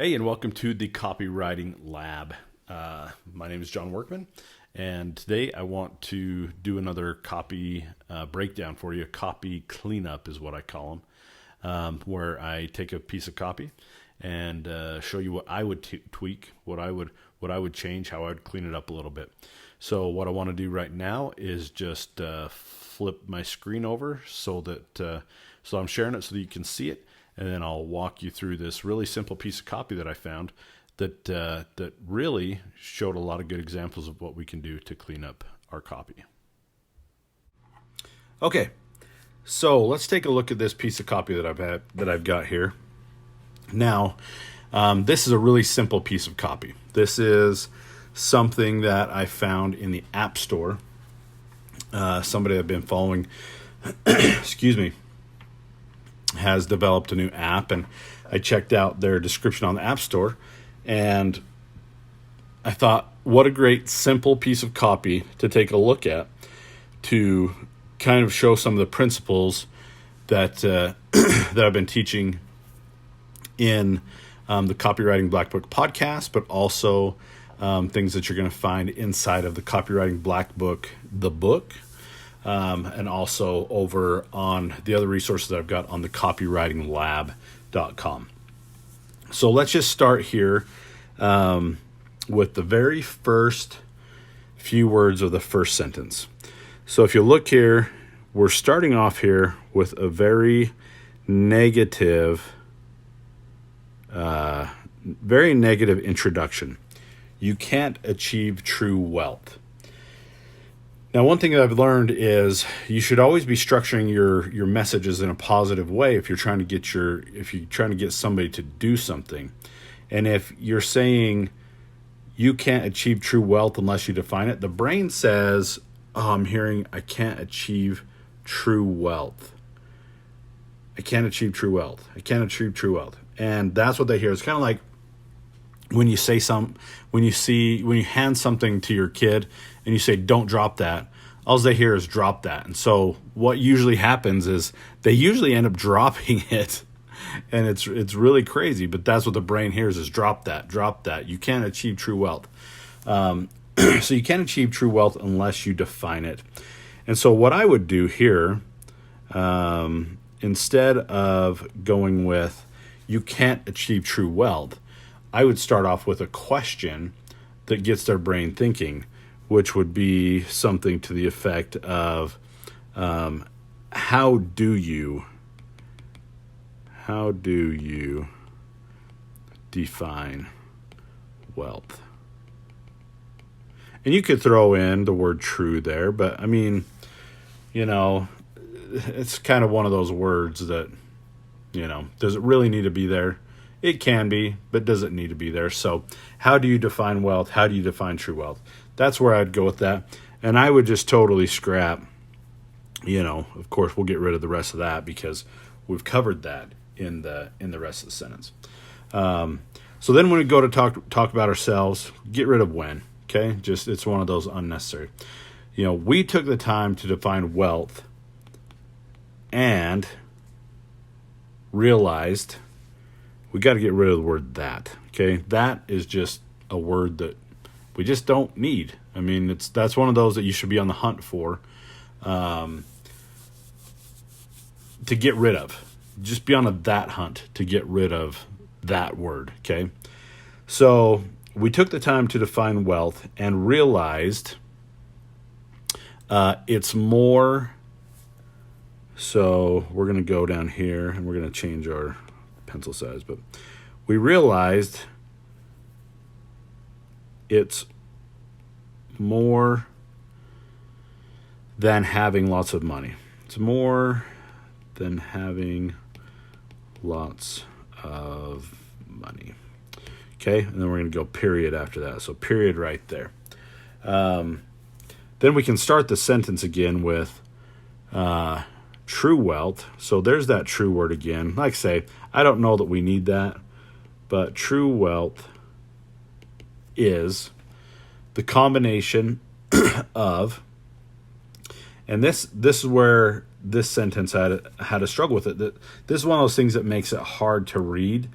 Hey, and welcome to the Copywriting Lab. My name is John Workman, and today I want to do another copy breakdown for you. Copy cleanup is what I call them, where I take a piece of copy and show you what I would tweak, what I would change, how I would clean it up a little bit. So what I want to do right now is just flip my screen over so that so I'm sharing it so that you can see it. And then I'll walk you through this really simple piece of copy that I found that really showed a lot of good examples of what we can do to clean up our copy. Okay, so let's take a look at this piece of copy that I've got here. Now, this is a really simple piece of copy. This is something that I found in the App Store. Somebody I've been following, excuse me, has developed a new app, and I checked out their description on the App Store, and I thought, what a great simple piece of copy to take a look at to kind of show some of the principles that that I've been teaching in the Copywriting Black Book podcast, but also things that you're going to find inside of the Copywriting Black Book, the book. And also over on the other resources that I've got on the copywritinglab.com. So let's just start here with the very first few words of the first sentence. So if you look here, we're starting off here with a very negative introduction. You can't achieve true wealth. Now, one thing that I've learned is you should always be structuring your messages in a positive way if you're trying to get somebody to do something. And if you're saying you can't achieve true wealth unless you define it, the brain says, "Oh, I'm hearing I can't achieve true wealth. I can't achieve true wealth. I can't achieve true wealth." And that's what they hear. It's kind of like when you hand something to your kid and you say, "Don't drop that," all they hear is "drop that." And so what usually happens is they usually end up dropping it, and it's really crazy, but that's what the brain hears is "drop that, drop that." You can't achieve true wealth. So you can't achieve true wealth unless you define it. And so what I would do here, instead of going with "you can't achieve true wealth," I would start off with a question that gets their brain thinking, which would be something to the effect of, how do you define wealth? And you could throw in the word true there, but I mean, it's kind of one of those words that, does it really need to be there? It can be, but does it need to be there? So how do you define wealth? How do you define true wealth? That's where I'd go with that. And I would just totally scrap, of course, we'll get rid of the rest of that because we've covered that in the rest of the sentence. So then when we go to talk about ourselves, get rid of when, okay? Just, it's one of those unnecessary. We took the time to define wealth and realized we got to get rid of the word "that." Okay, that is just a word that we just don't need. I mean, that's one of those that you should be on the hunt for, to get rid of. Just be on a that hunt to get rid of that word. Okay, so we took the time to define wealth and realized it's more. So we're going to go down here and we're going to change our pencil size, but we realized it's more than having lots of money. It's more than having lots of money. Okay, and then we're going to go period after that. So period right there. Then we can start the sentence again with true wealth. So there's that true word again. Like I say, I don't know that we need that, but true wealth is the combination of, and this is where this sentence had a struggle with it. That this is one of those things that makes it hard to read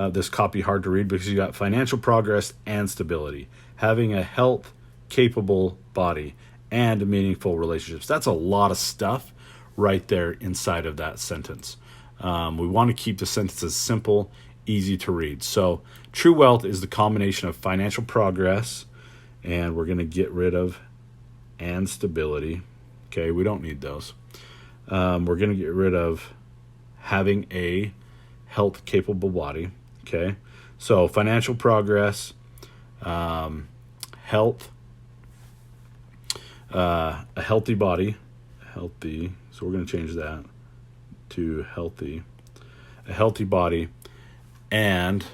this copy hard to read because you got financial progress and stability, having a health capable body, and meaningful relationships. That's a lot of stuff right there inside of that sentence. We want to keep the sentences simple, easy to read. So true wealth is the combination of financial progress, and we're going to get rid of and stability. Okay, we don't need those. We're going to get rid of having a health capable body. Okay, so financial progress, health, a healthy body, healthy. So we're going to change that to healthy, a healthy body, and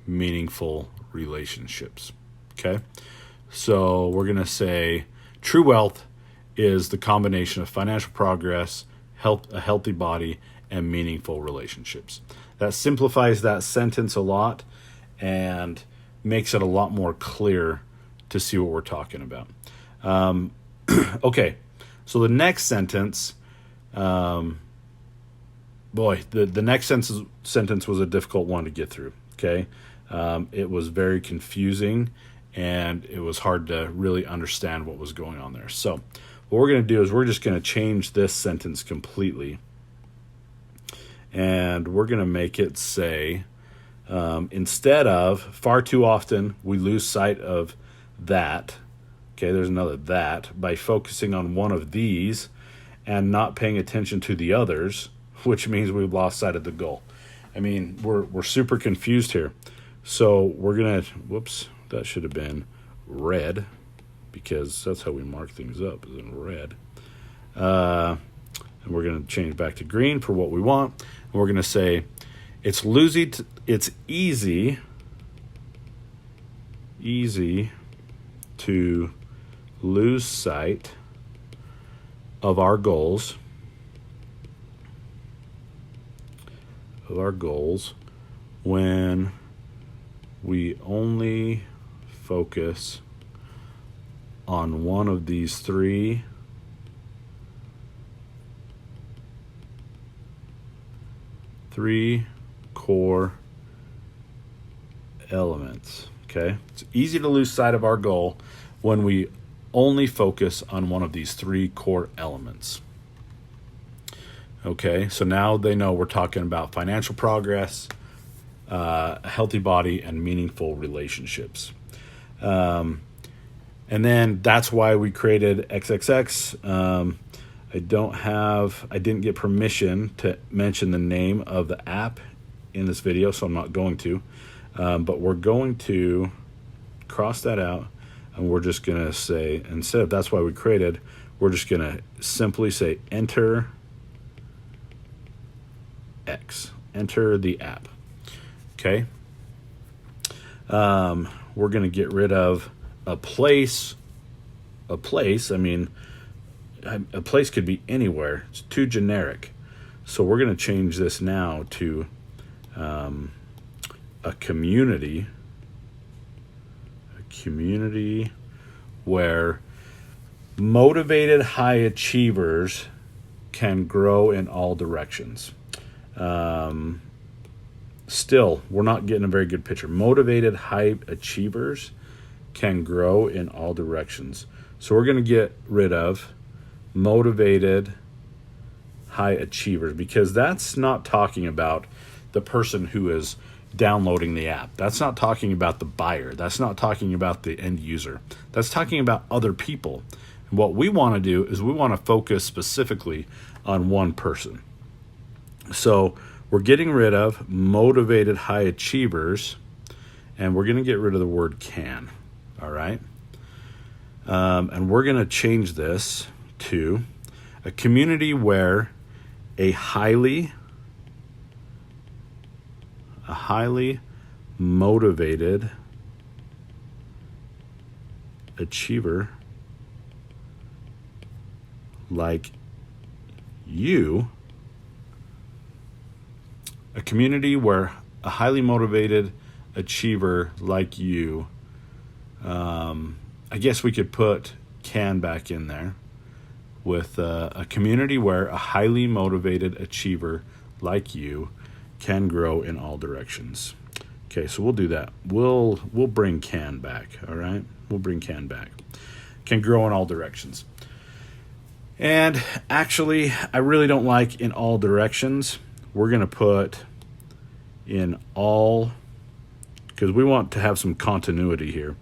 meaningful relationships. Okay, so we're going to say true wealth is the combination of financial progress, health, a healthy body, and meaningful relationships. That simplifies that sentence a lot and makes it a lot more clear to see what we're talking about. Okay, so the next sentence, the next sentence was a difficult one to get through. Okay, it was very confusing, and it was hard to really understand what was going on there. So what we're going to do is we're just going to change this sentence completely, and we're going to make it say, instead of, far too often we lose sight of that. Okay, there's another that, by focusing on one of these and not paying attention to the others, which means we've lost sight of the goal. I mean, we're super confused here. So we're going to, whoops, that should have been red, because that's how we mark things up, is in red. And we're going to change back to green for what we want. And we're going to say, it's easy to lose sight of our goals, when we only focus on one of these three core elements. Okay, it's easy to lose sight of our goal when we only focus on one of these three core elements. Okay, so now they know we're talking about financial progress, a healthy body, and meaningful relationships. And then that's why we created XXX. I didn't get permission to mention the name of the app in this video, so I'm not going to. But we're going to cross that out, and we're just going to say, instead of that's why we created, we're just going to simply say enter X, enter the app. Okay. We're going to get rid of a place. I mean, a place could be anywhere. It's too generic. So we're going to change this now to a community where motivated high achievers can grow in all directions. Still, we're not getting a very good picture. Motivated high achievers can grow in all directions. So we're going to get rid of motivated high achievers, because that's not talking about the person who is downloading the app. That's not talking about the buyer. That's not talking about the end user. That's talking about other people. And what we want to do is we want to focus specifically on one person. So we're getting rid of motivated high achievers, and we're going to get rid of the word can. All right. And we're going to change this to a community where a highly motivated achiever like you, a community where a highly motivated achiever like you, I guess we could put can back in there, with a community where a highly motivated achiever like you can grow in all directions. Okay, so we'll do that. We'll bring can back, all right? We'll bring can back. Can grow in all directions. And actually, I really don't like in all directions. We're going to put in all, because we want to have some continuity here.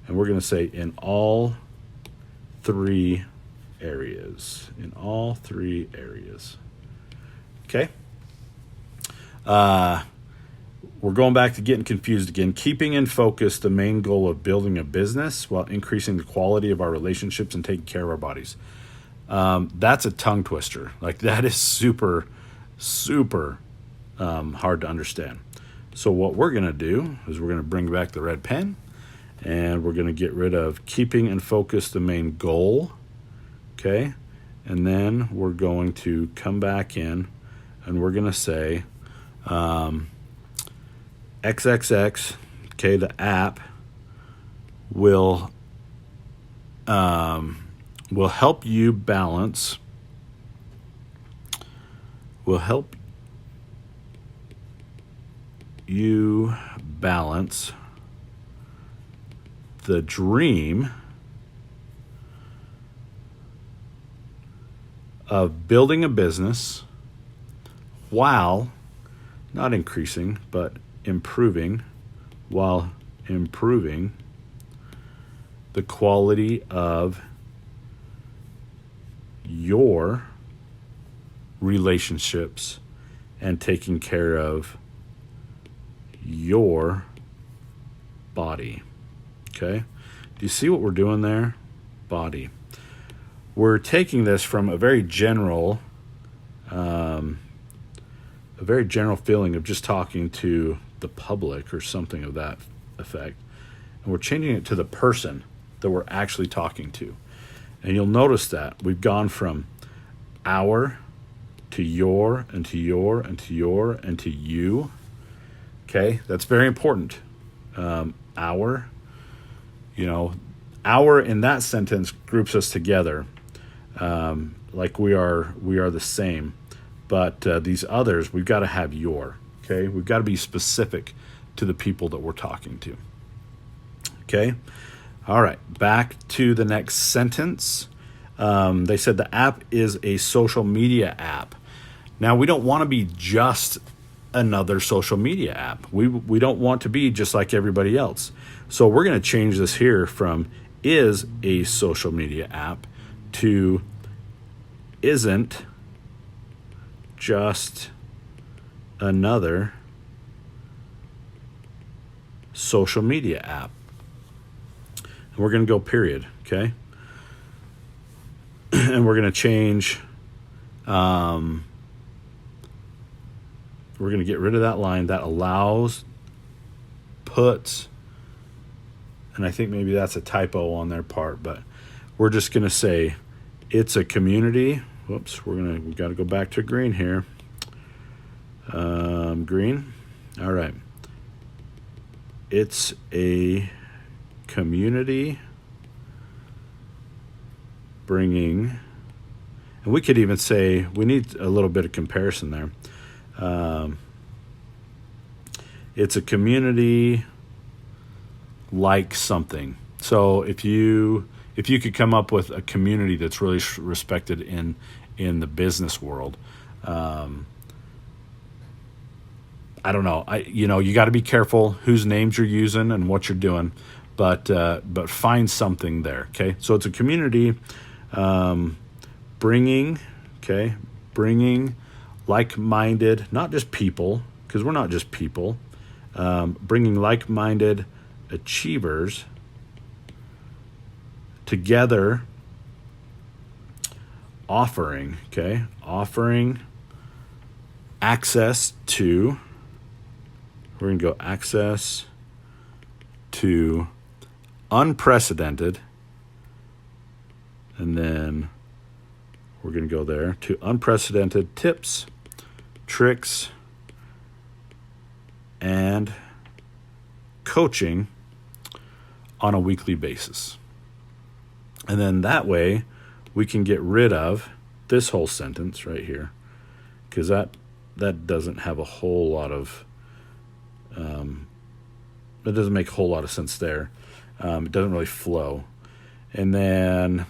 And we're going to say in all 3 areas. In all 3 areas. Okay? We're going back to getting confused again. Keeping in focus the main goal of building a business while increasing the quality of our relationships and taking care of our bodies. That's a tongue twister. Like, that is super, super hard to understand. So what we're going to do is we're going to bring back the red pen, and we're going to get rid of keeping in focus the main goal. Okay? And then we're going to come back in, and we're going to say XXX, okay, the app will help you balance, the dream of building a business while not increasing, but improving the quality of your relationships and taking care of your body. Okay? Do you see what we're doing there? Body. We're taking this from a very general feeling of just talking to the public or something of that effect. And we're changing it to the person that we're actually talking to. And you'll notice that we've gone from our to your and to your and to your and to you. Okay, that's very important. Our in that sentence groups us together, like we are the same. But these others, we've got to have your. Okay, we've got to be specific to the people that we're talking to. Okay, all right. Back to the next sentence. They said the app is a social media app. Now, we don't want to be just another social media app. We don't want to be just like everybody else. So we're going to change this here from is a social media app to isn't just another social media app. And we're going to go period, okay? And we're going to change, we're going to get rid of that line that allows, puts, and I think maybe that's a typo on their part, but we're just going to say it's a community. Whoops, we got to go back to green here. Green. All right. It's a community bringing, and we could even say we need a little bit of comparison there. It's a community like something. So if you could come up with a community that's really respected in the business world, I don't know. You got to be careful whose names you're using and what you're doing, but find something there. Okay, so it's a community bringing like-minded, not just people, because we're not just people, bringing like-minded achievers together, offering access to, we're going to go access to unprecedented, and then we're going to go there to unprecedented tips, tricks, and coaching on a weekly basis. And then that way we can get rid of this whole sentence right here, because that doesn't have a whole lot of doesn't make a whole lot of sense there. It doesn't really flow. And then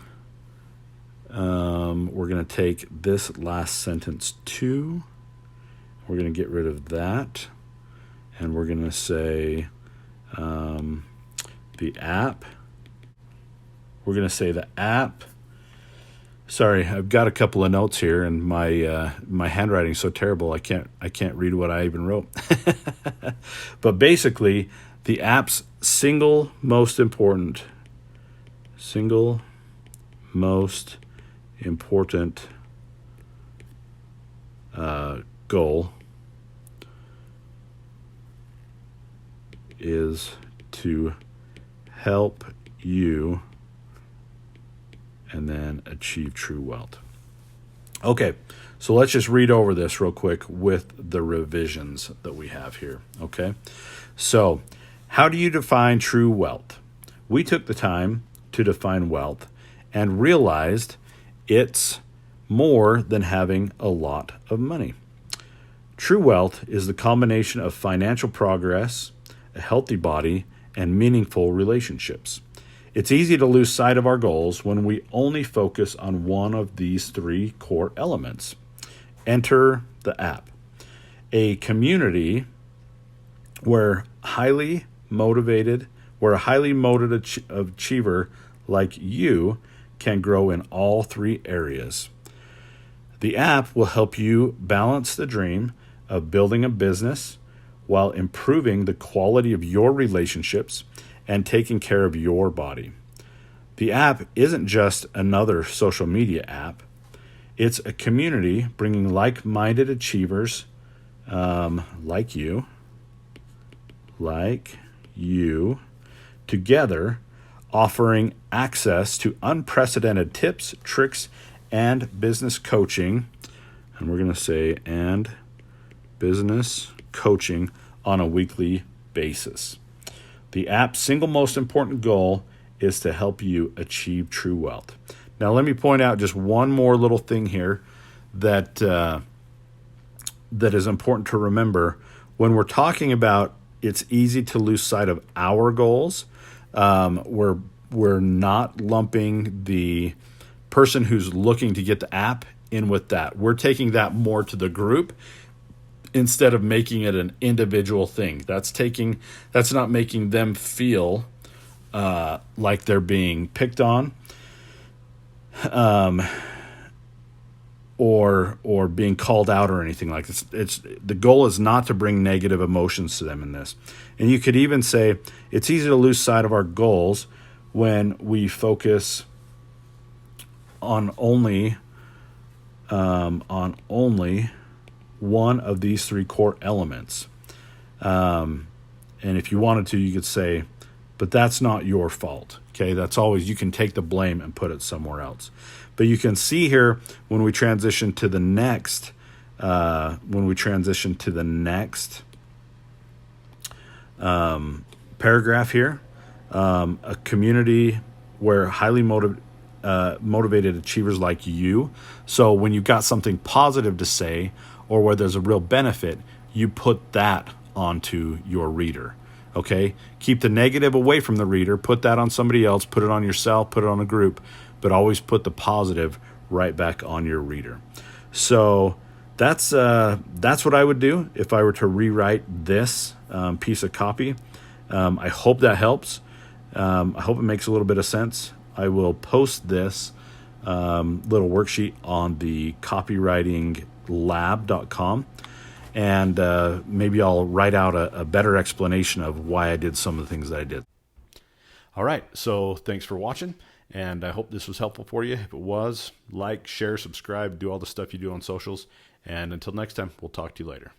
we're going to take this last sentence too. We're going to get rid of that. And we're going to say the app. We're going to say the app. Sorry, I've got a couple of notes here, and my handwriting's so terrible I can't read what I even wrote. But basically, the app's single most important goal is to help you and then achieve true wealth. Okay, so let's just read over this real quick with the revisions that we have here. Okay, so how do you define true wealth? We took the time to define wealth and realized it's more than having a lot of money. True wealth is the combination of financial progress, a healthy body, and meaningful relationships. It's easy to lose sight of our goals when we only focus on one of these three core elements. Enter the app, a community where a highly motivated achiever like you can grow in all three areas. The app will help you balance the dream of building a business while improving the quality of your relationships and taking care of your body. The app isn't just another social media app. It's a community bringing like-minded achievers like you together, offering access to unprecedented tips, tricks, and business coaching. And we're going to say, and business coaching on a weekly basis. The app's single most important goal is to help you achieve true wealth. Now, let me point out just one more little thing here that is important to remember. When we're talking about it's easy to lose sight of our goals, we're not lumping the person who's looking to get the app in with that. We're taking that more to the group instead of making it an individual thing. That's not making them feel like they're being picked on, or being called out or anything like this. It's the goal is not to bring negative emotions to them in this. And you could even say it's easy to lose sight of our goals when we focus on only one of these three core elements. And if you wanted to, you could say, but that's not your fault. Okay, that's always, you can take the blame and put it somewhere else. But you can see here when we transition to the next, paragraph here, a community where highly motivated achievers like you. So when you've got something positive to say or where there's a real benefit, you put that onto your reader. Okay, keep the negative away from the reader, put that on somebody else, put it on yourself, put it on a group, but always put the positive right back on your reader. So that's what I would do if I were to rewrite this piece of copy. I hope that helps. I hope it makes a little bit of sense. I will post this little worksheet on the copywritinglab.com. And maybe I'll write out a better explanation of why I did some of the things that I did. All right, so thanks for watching, and I hope this was helpful for you. If it was, like, share, subscribe, do all the stuff you do on socials. And until next time, we'll talk to you later.